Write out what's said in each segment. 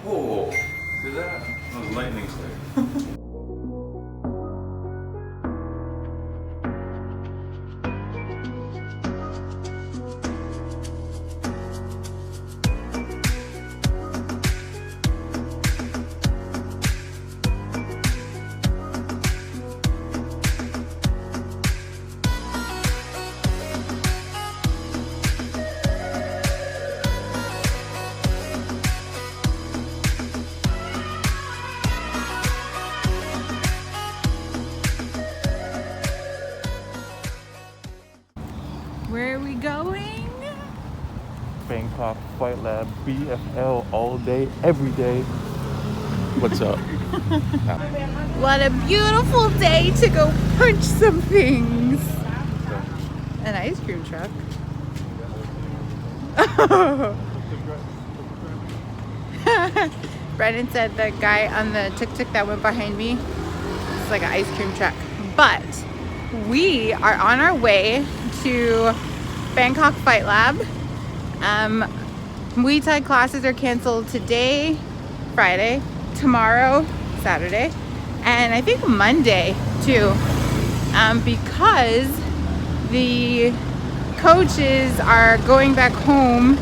Oh, see that? That was lightning quick. Where are we going? Bangkok Flight Lab, BFL all day, every day. What's up? What a beautiful day to go punch some things. An ice cream truck. Brennan said the guy on the tuk-tuk that went behind me is like an ice cream truck. But we are on our way to Bangkok Fight Lab. Muay Thai classes are canceled today, Friday, tomorrow, Saturday, and I think Monday too, because the coaches are going back home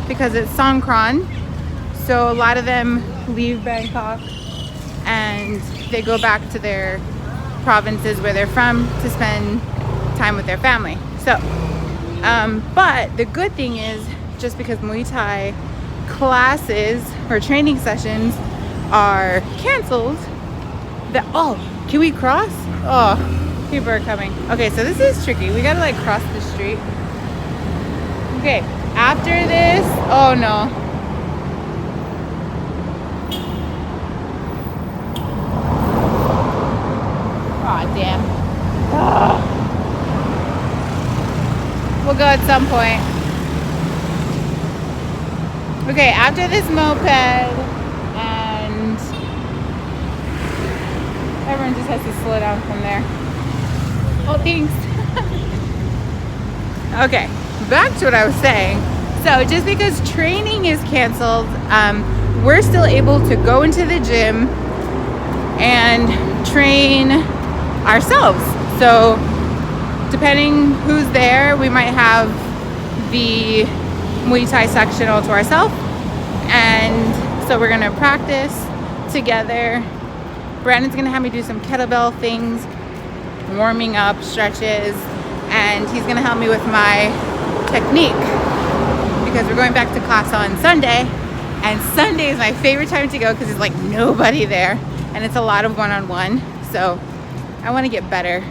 because it's Songkran. So a lot of them leave Bangkok and they go back to their provinces where they're from to spend time with their family. So, but the good thing is, just because Muay Thai classes or training sessions are canceled, that, oh, can we cross? Oh, people are coming. Okay, so this is tricky. We gotta like cross the street. Okay, after this, oh no. Aw, damn. Ugh. We'll go at some point. Okay, after this moped, and everyone just has to slow down from there. Oh, thanks. Okay, back to what I was saying. So just because training is canceled, we're still able to go into the gym and train ourselves. So depending who's there, we might have the Muay Thai section all to ourselves, and so we're gonna practice together. Brandon's gonna have me do some kettlebell things, warming up, stretches, and he's gonna help me with my technique because we're going back to class on Sunday, and Sunday is my favorite time to go because there's like nobody there and it's a lot of one-on-one. So I want to get better.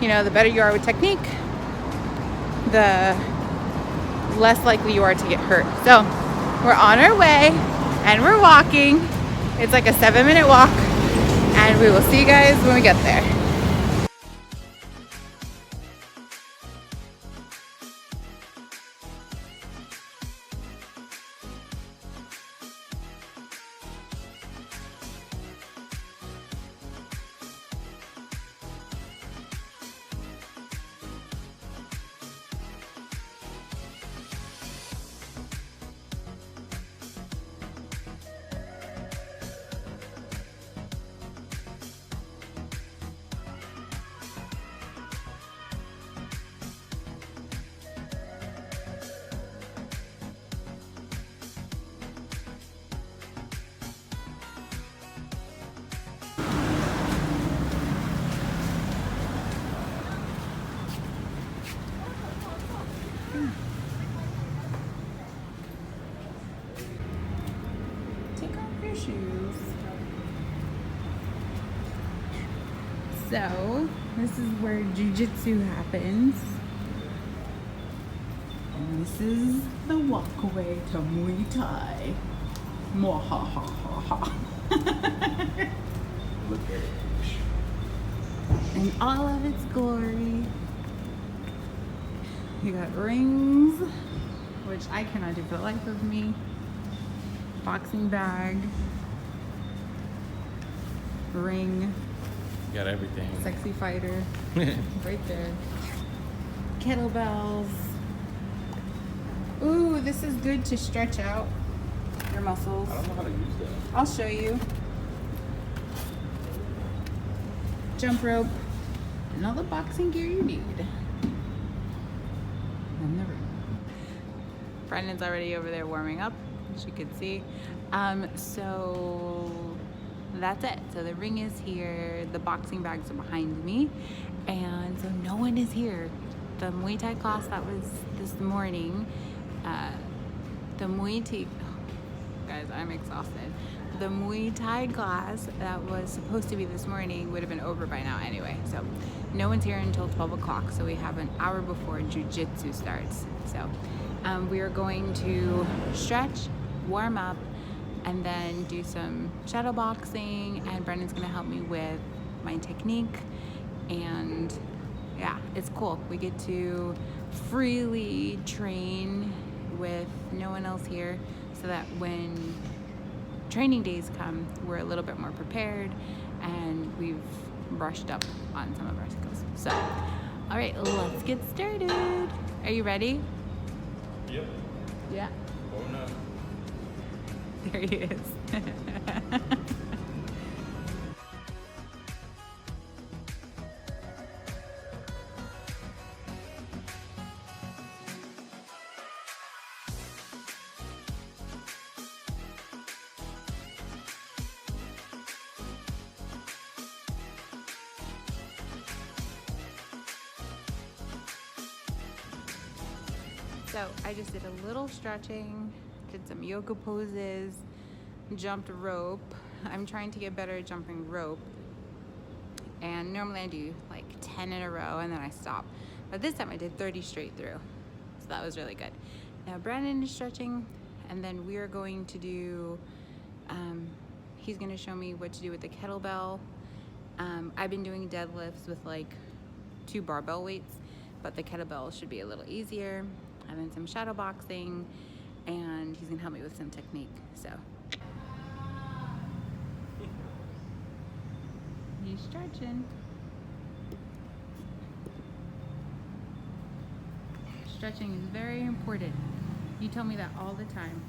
You know, the better you are with technique, the less likely you are to get hurt. So we're on our way and we're walking. It's like a 7-minute walk, and we will see you guys when we get there. Shoes. So this is where jiu-jitsu happens, and this is the walkway to Muay Thai. Mwahahaha. Look at it. In all of its glory. You got rings, which I cannot do for the life of me. Boxing bag, ring, Got everything. sexy fighter, right there. Kettlebells. Ooh, this is good to stretch out. your muscles. I don't know how to use that. I'll show you. Jump rope and all the boxing gear you need. And the ring. Brendan's already over there warming up, as you can see. So that's it. So the ring is here, the boxing bags are behind me, and so no one is here. The Muay Thai class that was this morning, the Muay Thai, guys, I'm exhausted. The Muay Thai class that was supposed to be this morning would have been over by now anyway. So no one's here until 12 o'clock. So we have an hour before jiu-jitsu starts. So we are going to stretch, warm up, and then do some shadow boxing. And Brendan's gonna help me with my technique. And yeah, it's cool. We get to freely train with no one else here, so that when training days come, we're a little bit more prepared and we've brushed up on some of our skills. So, all right, let's get started. Are you ready? Yep. Yeah. Oh no. There he is. So I just did a little stretching, did some yoga poses, jumped rope. I'm trying to get better at jumping rope. And normally I do like 10 in a row and then I stop. But this time I did 30 straight through. So that was really good. Now Brandon is stretching, and then we are going to do, he's gonna show me what to do with the kettlebell. I've been doing deadlifts with like 2 barbell weights, but the kettlebell should be a little easier. And then some shadow boxing, and he's gonna help me with some technique. So he's stretching. Stretching is very important. You tell me that all the time.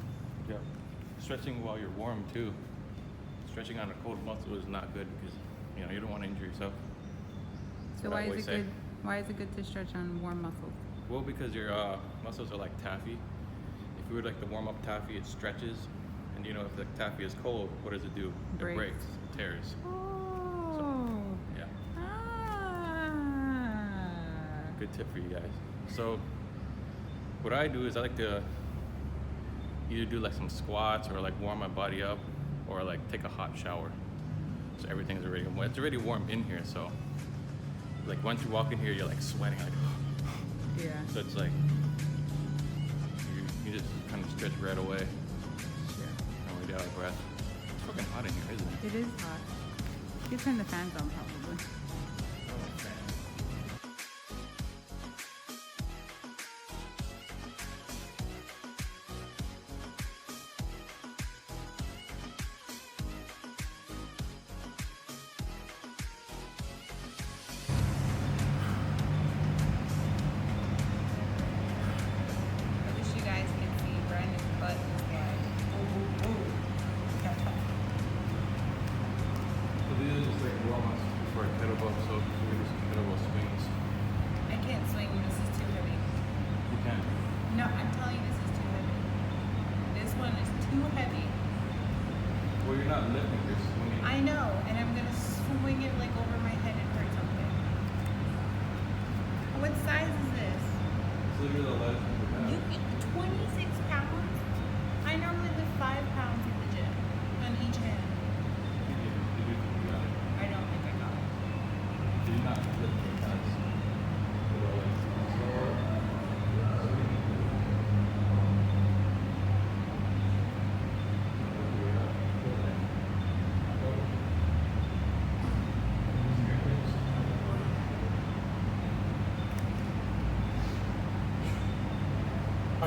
Yep. Stretching while you're warm too. Stretching on a cold muscle is not good because you don't want to injure yourself. That's So what I why always is it say. good? Why is it good to stretch on warm muscles? Well, because your muscles are like taffy. If you were like the warm up taffy, it stretches, and if the taffy is cold, what does it do? Breaks. It breaks, it tears. Oh. Yeah. Ah. Good tip for you guys. So what I do is I like to either do like some squats or like warm my body up, or like take a hot shower. So everything's already warm. It's already warm in here, so like once you walk in here, you're like sweating like. Yeah. So it's like you just kind of stretch right away. Sure. And we get out of breath. It's fucking hot in here, isn't it? It is hot. You turn the fans on probably. I wish you guys could see Brandon's butt is like, So these are just like warm ups before a kettlebell. So we do some kettlebell swings. I can't swing, this is too heavy. You can. No, I'm telling you, this is too heavy. This one is too heavy. Well, you're not lifting, you're swinging. I know, and I'm gonna swing it like over my head and hurt something. What size is this? It's literally the lightest thing we have. You 26 pounds? I normally lift 5 pounds in the gym on each hand. You got it. I don't think I got it. Did you not lift your hands?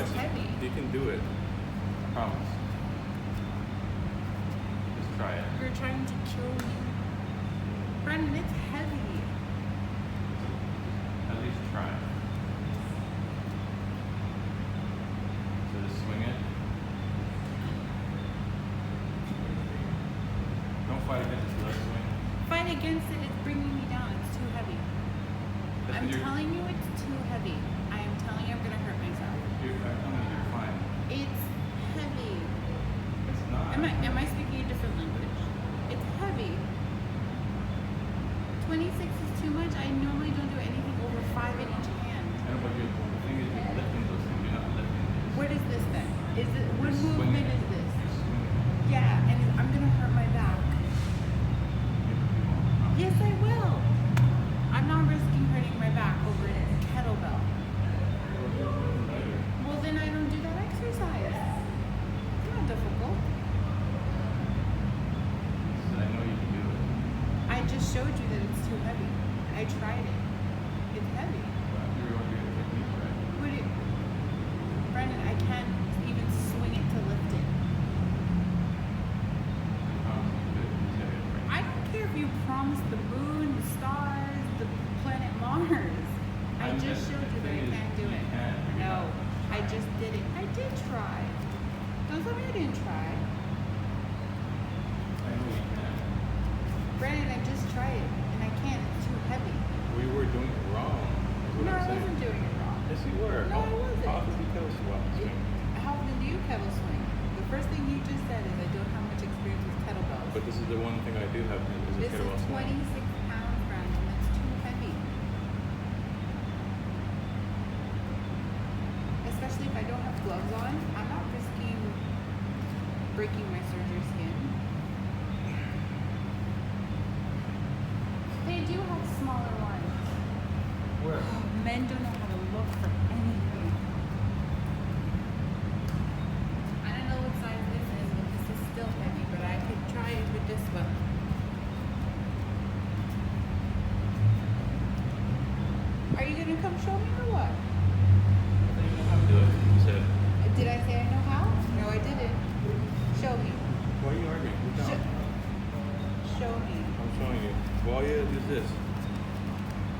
It's heavy. You can do it. I promise. Just try it. You're trying to kill me. Brendan, it's heavy. At least try it. So just swing it. against it. It's bringing me down. It's too heavy. I'm telling you, it's too heavy. I am telling you, I'm gonna hurt myself. I'm telling you, you're fine. It's heavy. It's not. Am I speaking a different language? It's heavy. 26 is too much. I normally don't do anything over 5 in each hand. I know, but the thing is, you're lifting those things. You're not lifting this. What is this then? Is it what You're movement swinging. is this? You're swinging. Yeah, and I'm gonna hurt my back. Yes, I will. I'm not risking hurting my back over a kettlebell. Well, then I don't do that exercise. It's not difficult. I know you can do it. I just showed you that it's too heavy. I tried it. It's heavy. You're going to do a technique, right? What do you, Brendan, I can't even swing it to lift it. I don't care if you promised the moon, the stars, the planet Mars. I just showed you that I can't do it. No, I just did it. I did try. Don't tell me I didn't try. I know you can. Brandon, I just tried it, and I can't. It's too heavy. We were doing it wrong. Is what No, I'm I saying. wasn't doing it wrong. Yes, you were. No, I wasn't. How often do you kettle swing? How often do you kettle swing? The first thing you just said is I don't have much experience with kettlebells. But this is the one thing I do have is a This is kettlebell 26 swing. pounds, Brandon. That's too heavy. Especially if I don't have gloves on. I'm not risking breaking my surgery skin. They do have smaller ones. Where? Men don't know how to look for anything. I don't know what size this is, but this is still heavy, but I could try it with this one. Are you gonna come show me or what? I don't know how to do it. You said. Did I say I know how? No, I didn't. Show me. Why are you arguing? Get down. Show me. I'm showing you. Well, all you gotta do is this.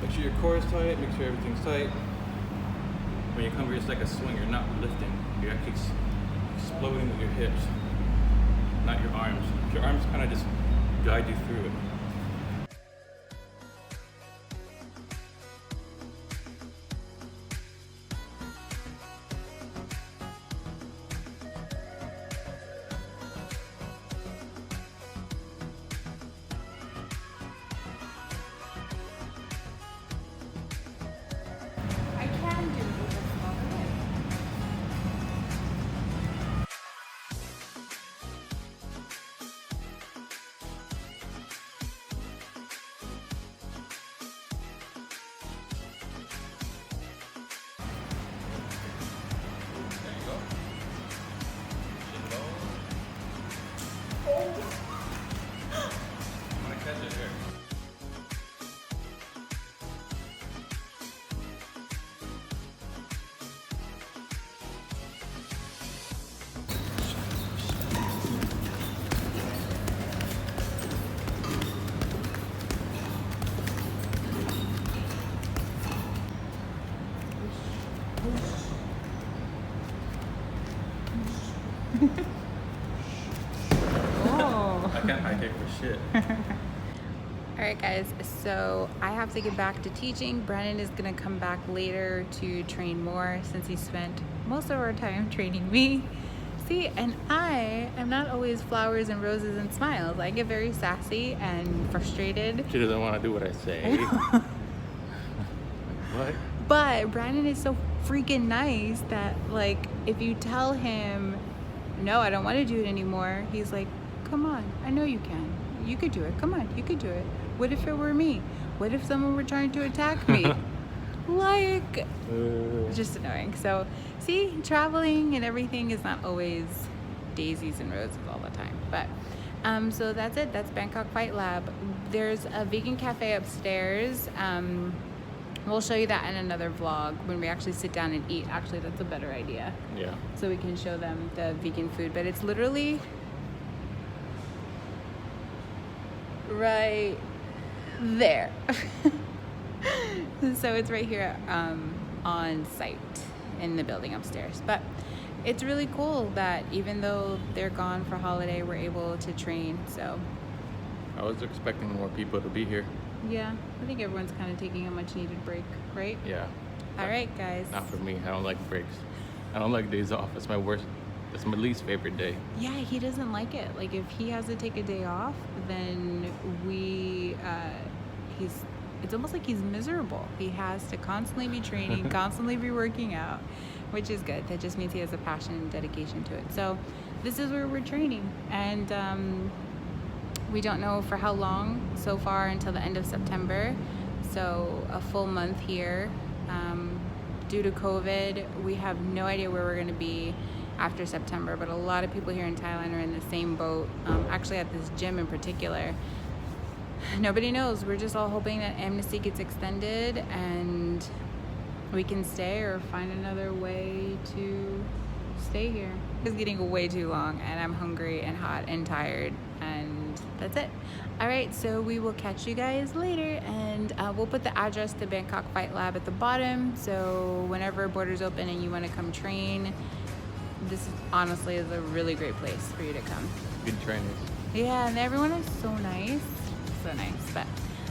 Make sure your core is tight. Make sure everything's tight. When you come here, it's like a swing. You're not lifting. You're actually exploding with your hips, not your arms. Your arms kind of just guide you through it. I can do it with a smaller leg. There you go. I'm gonna catch it here. Oh. I can't high kick for shit. All right, guys, so I have to get back to teaching. Brandon is gonna come back later to train more since he spent most of our time training me. See, and I am not always flowers and roses and smiles. I get very sassy and frustrated. She doesn't want to do what I say. What? But Brandon is so freaking nice that, like, if you tell him, no, I don't want to do it anymore, he's like, come on, I know you can. You could do it. Come on, you could do it. What if it were me? What if someone were trying to attack me? Like, just annoying. So, see, traveling and everything is not always daisies and roses all the time. But, so that's it. That's Bangkok Fight Lab. There's a vegan cafe upstairs. We'll show you that in another vlog when we actually sit down and eat. Actually, that's a better idea. Yeah. So we can show them the vegan food. But it's literally right there. So it's right here on site in the building upstairs. But it's really cool that even though they're gone for holiday, we're able to train. So I was expecting more people to be here. Yeah, I think everyone's kind of taking a much needed break, right? Yeah. All right, guys. Not for me. I don't like breaks. I don't like days off. It's my worst. It's my least favorite day. Yeah, he doesn't like it. Like if he has to take a day off, then it's almost like he's miserable. He has to constantly be training, constantly be working out, which is good. That just means he has a passion and dedication to it. So this is where we're training, and we don't know for how long so far until the end of September. So a full month here. Due to COVID, we have no idea where we're going to be after September, but a lot of people here in Thailand are in the same boat. Actually at this gym in particular, nobody knows. We're just all hoping that amnesty gets extended and we can stay or find another way to stay here. It's getting way too long and I'm hungry and hot and tired, and that's it. All right, so we will catch you guys later, and we'll put the address to Bangkok Fight Lab at the bottom, so whenever borders open and you want to come train, this honestly is a really great place for you to come. Good trainers. Yeah, and everyone is so nice. So nice. But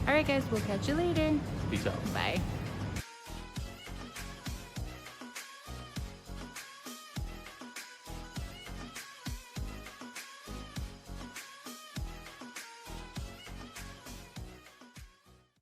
all right, guys, we'll catch you later. Peace out. Bye.